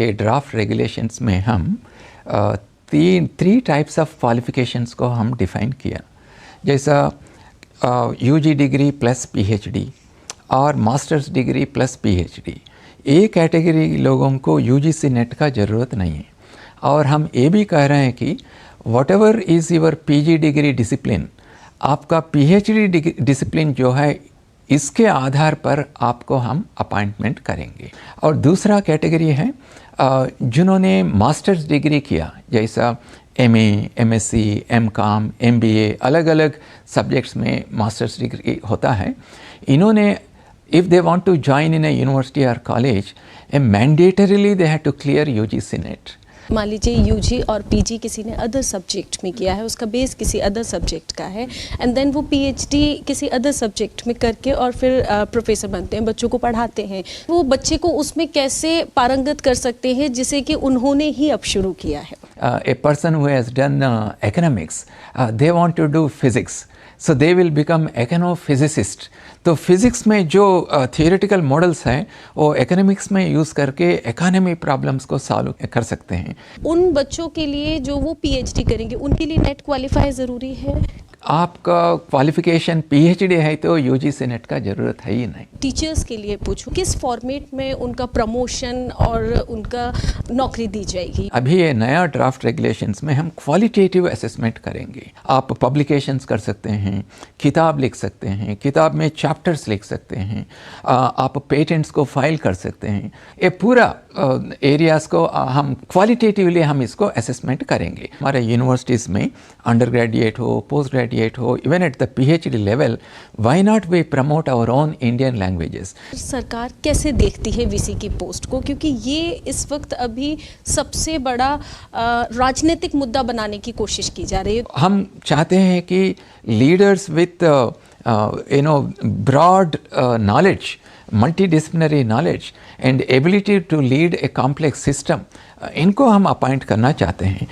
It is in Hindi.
ये ड्राफ्ट रेगुलेशंस में हम थ्री टाइप्स ऑफ क्वालिफिकेशंस को हम डिफ़ाइन किया, जैसा यूजी डिग्री प्लस पीएचडी और मास्टर्स डिग्री प्लस पीएचडी। ये कैटेगरी लोगों को यूजीसी नेट का ज़रूरत नहीं है। और हम ये भी कह रहे हैं कि what ever is your PG degree discipline, आपका पीएचडी डिसिप्लिन जो है इसके आधार पर आपको हम अपॉइंटमेंट करेंगे। और दूसरा कैटेगरी है जिन्होंने मास्टर्स डिग्री किया, जैसा एमए, एमएससी, एमकॉम, एमबीए, अलग अलग सब्जेक्ट्स में मास्टर्स डिग्री होता है। इन्होंने if they want to join in a university or college, mandatorily they have to clear UGC NET. मान लीजिए यूजी और पीजी किसी ने अदर सब्जेक्ट में किया है, उसका बेस किसी अदर सब्जेक्ट का है, एंड देन वो पीएचडी किसी अदर सब्जेक्ट में करके और फिर प्रोफेसर बनते हैं, बच्चों को पढ़ाते हैं। वो बच्चे को उसमें कैसे पारंगत कर सकते हैं जिसे कि उन्होंने ही अब शुरू किया है? A person who has done economics, they want to do physics, so they will become econophysicist. तो फिज़िक्स में जो थियोरेटिकल मॉडल्स हैं वो इकोनॉमिक्स में यूज़ करके इकोनॉमी प्रॉब्लम्स को सॉल्व कर सकते हैं। उन बच्चों के लिए जो वो पीएचडी करेंगे उनके लिए नेट क्वालिफाई ज़रूरी है? आपका क्वालिफिकेशन पीएचडी है तो यूजीसी नेट का ज़रूरत है ही नहीं। टीचर्स के लिए पूछूं, किस फॉर्मेट में उनका प्रमोशन और उनका नौकरी दी जाएगी? अभी ये नया ड्राफ्ट रेगुलेशंस में हम क्वालिटेटिव असेसमेंट करेंगे। आप पब्लिकेशंस कर सकते हैं, किताब लिख सकते हैं, किताब में चैप्टर्स लिख सकते हैं, आप पेटेंट्स को फाइल कर सकते हैं। ये पूरा एरियाज़ को हम क्वालिटेटिवली हम इसको असेसमेंट करेंगे। हमारे यूनिवर्सिटीज़ में अंडर ग्रेजुएट हो, पोस्ट ग्रेजुएट हो, even at the PhD level, why not we promote our own Indian languages. सरकार कैसे देखती है वीसी की पोस्ट को, क्योंकि ये इस वक्त अभी सबसे बड़ा राजनीतिक मुद्दा बनाने की कोशिश की जा रही है? हम चाहते हैं कि leaders with broad knowledge, multidisciplinary knowledge and ability to lead a complex system, इनको हम अपॉइंट करना चाहते हैं।